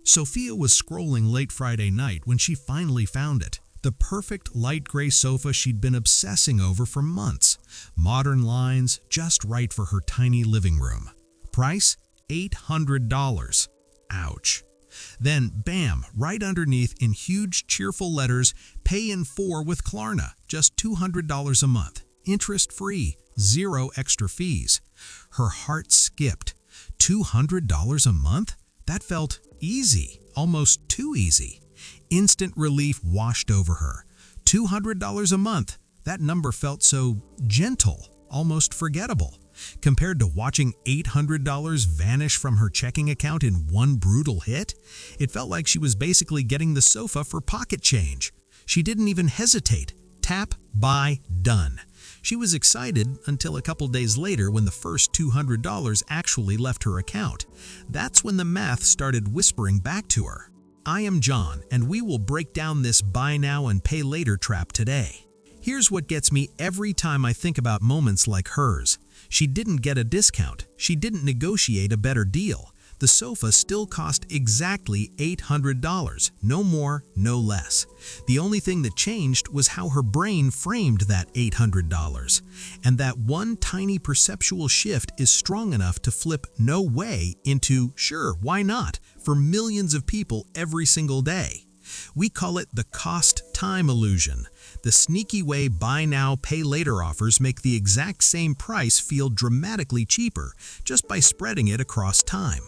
Sophia was scrolling late Friday night when she finally found it. The perfect light gray sofa she'd been obsessing over for months. Modern lines, just right for her tiny living room. Price? $800. Ouch. Then, bam, right underneath in huge cheerful letters, pay in 4 with Klarna, just $200 a month. Interest-free, 0 extra fees. Her heart skipped. $200 a month? That felt easy, almost too easy. Instant relief washed over her. $200 a month. That number felt so gentle, almost forgettable. Compared to watching $800 vanish from her checking account in one brutal hit, it felt like she was basically getting the sofa for pocket change. She didn't even hesitate. Tap, buy, done. She was excited until a couple days later when the first $200 actually left her account. That's when the math started whispering back to her. I am John, and we will break down this buy now and pay later trap today. Here's what gets me every time I think about moments like hers. She didn't get a discount. She didn't negotiate a better deal. The sofa still cost exactly $800, no more, no less. The only thing that changed was how her brain framed that $800. And that one tiny perceptual shift is strong enough to flip no way into sure, why not, for millions of people every single day. We call it the cost-time illusion. The sneaky way buy now, pay later offers make the exact same price feel dramatically cheaper just by spreading it across time.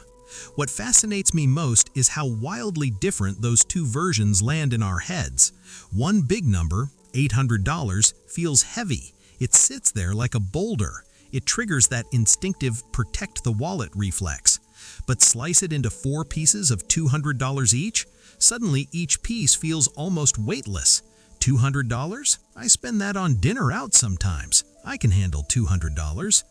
What fascinates me most is how wildly different those two versions land in our heads. One big number, $800, feels heavy. It sits there like a boulder. It triggers that instinctive protect the wallet reflex. But slice it into 4 pieces of $200 each, suddenly each piece feels almost weightless. $200? I spend that on dinner out sometimes. I can handle $200.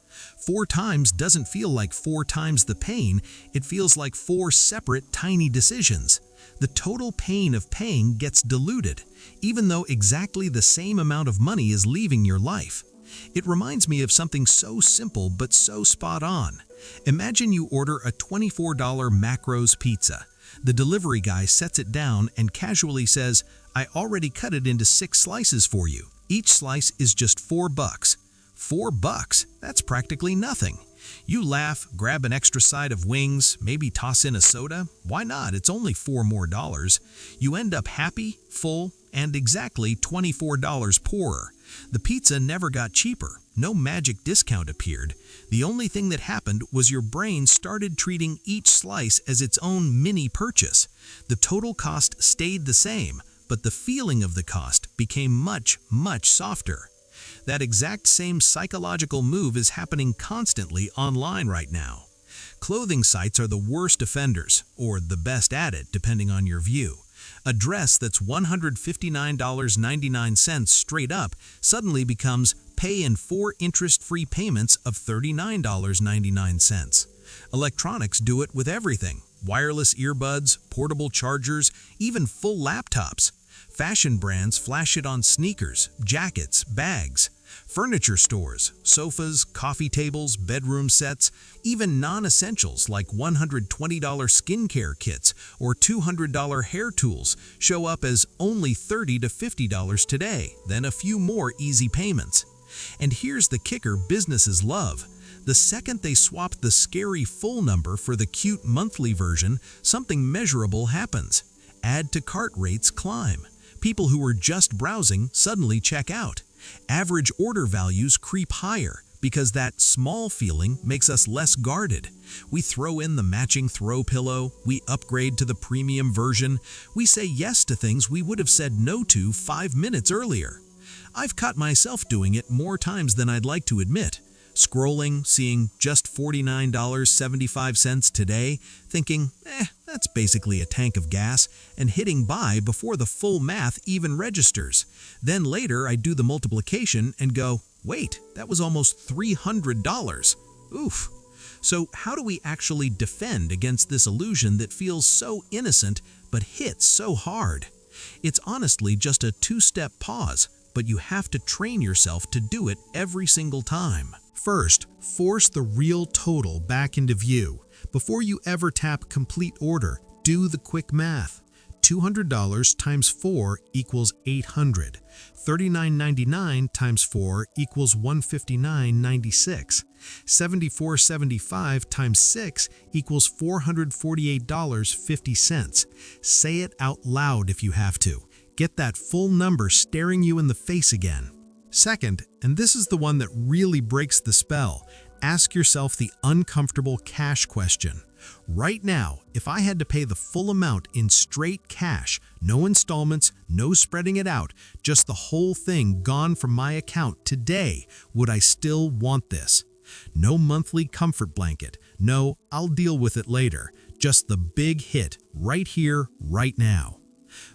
4 times doesn't feel like 4 times the pain, it feels like 4 separate tiny decisions. The total pain of paying gets diluted, even though exactly the same amount of money is leaving your life. It reminds me of something so simple but so spot on. Imagine you order a $24 Macros pizza. The delivery guy sets it down and casually says, I already cut it into 6 slices for you. Each slice is just $4. $4? That's practically nothing. You laugh, grab an extra side of wings, maybe toss in a soda. Why not? It's only $4 more. You end up happy, full, and exactly $24 poorer. The pizza never got cheaper. No magic discount appeared. The only thing that happened was your brain started treating each slice as its own mini purchase. The total cost stayed the same, but the feeling of the cost became much, much softer. That exact same psychological move is happening constantly online right now. Clothing sites are the worst offenders, or the best at it, depending on your view. A dress that's $159.99 straight up suddenly becomes pay in 4 interest-free payments of $39.99. Electronics do it with everything. Wireless earbuds, portable chargers, even full laptops. Fashion brands flash it on sneakers, jackets, bags. Furniture stores, sofas, coffee tables, bedroom sets, even non-essentials like $120 skincare kits or $200 hair tools show up as only $30 to $50 today, then a few more easy payments. And here's the kicker businesses love. The second they swap the scary full number for the cute monthly version, something measurable happens. Add to cart rates climb. People who were just browsing suddenly check out. Average order values creep higher because that small feeling makes us less guarded. We throw in the matching throw pillow, we upgrade to the premium version, we say yes to things we would have said no to 5 minutes earlier. I've caught myself doing it more times than I'd like to admit. Scrolling, seeing just $49.75 today, thinking, that's basically a tank of gas, and hitting buy before the full math even registers. Then later I do the multiplication and go, wait, that was almost $300. Oof. So how do we actually defend against this illusion that feels so innocent but hits so hard? It's honestly just a 2-step pause, but you have to train yourself to do it every single time. First, force the real total back into view. Before you ever tap complete order, Do the quick math. $200 times 4 equals $800. $39.99 times 4 equals $159.96. $74.75 times 6 equals $448.50. Say it out loud if you have to. Get that full number staring you in the face again. Second, and this is the one that really breaks the spell, ask yourself the uncomfortable cash question. Right now, if I had to pay the full amount in straight cash, no installments, no spreading it out, just the whole thing gone from my account today, would I still want this? No monthly comfort blanket. No, I'll deal with it later. Just the big hit, right here, right now.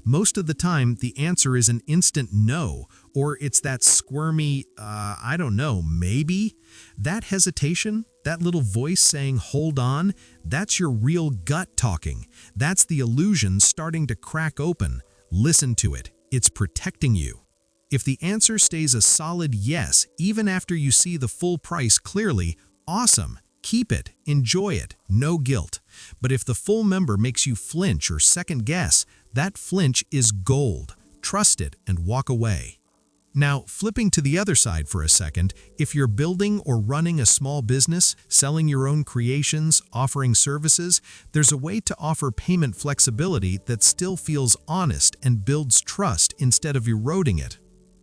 Most of the time, the answer is an instant no, or it's that squirmy, I don't know, maybe? That hesitation, that little voice saying, hold on, that's your real gut talking. That's the illusion starting to crack open. Listen to it. It's protecting you. If the answer stays a solid yes, even after you see the full price clearly, awesome. Keep it, enjoy it, no guilt. But if the full number makes you flinch or second guess, that flinch is gold. Trust it and walk away. Now, flipping to the other side for a second, if you're building or running a small business, selling your own creations, offering services, there's a way to offer payment flexibility that still feels honest and builds trust instead of eroding it.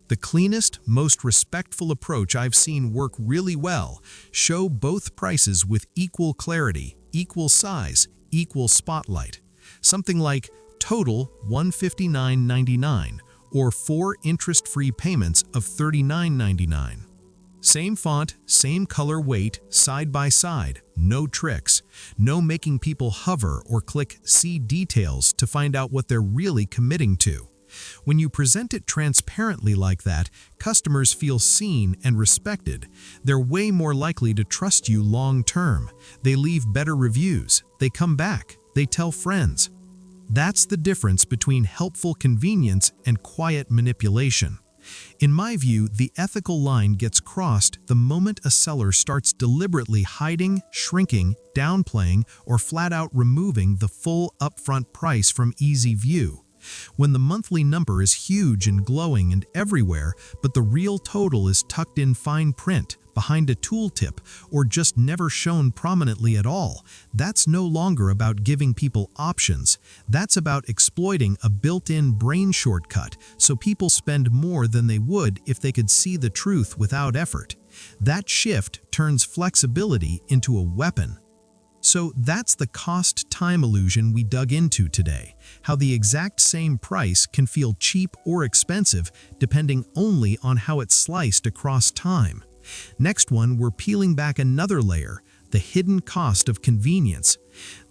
The cleanest, most respectful approach I've seen work really well: show both prices with equal clarity, equal size, equal spotlight. Something like total $159.99 or 4 interest-free payments of $39.99. Same font, same color weight, side by side, no tricks. No making people hover or click see details to find out what they're really committing to. When you present it transparently like that, customers feel seen and respected. They're way more likely to trust you long term. They leave better reviews. They come back. They tell friends. That's the difference between helpful convenience and quiet manipulation. In my view, the ethical line gets crossed the moment a seller starts deliberately hiding, shrinking, downplaying, or flat out removing the full upfront price from easy view. When the monthly number is huge and glowing and everywhere, but the real total is tucked in fine print, behind a tooltip, or just never shown prominently at all, that's no longer about giving people options. That's about exploiting a built-in brain shortcut so people spend more than they would if they could see the truth without effort. That shift turns flexibility into a weapon. So that's the cost-time illusion we dug into today, how the exact same price can feel cheap or expensive depending only on how it's sliced across time. Next one, we're peeling back another layer, the hidden cost of convenience.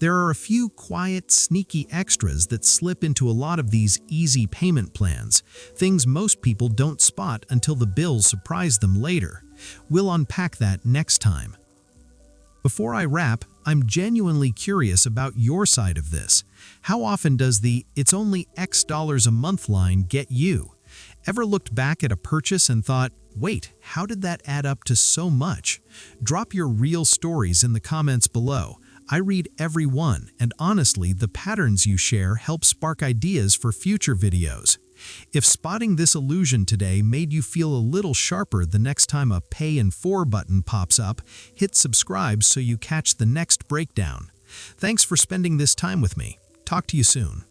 There are a few quiet, sneaky extras that slip into a lot of these easy payment plans, things most people don't spot until the bills surprise them later. We'll unpack that next time. Before I wrap, I'm genuinely curious about your side of this. How often does the "it's only X dollars a month" line get you? Ever looked back at a purchase and thought, wait, how did that add up to so much? Drop your real stories in the comments below. I read every one, and honestly, the patterns you share help spark ideas for future videos. If spotting this illusion today made you feel a little sharper the next time a Pay in 4 button pops up, hit subscribe so you catch the next breakdown. Thanks for spending this time with me. Talk to you soon.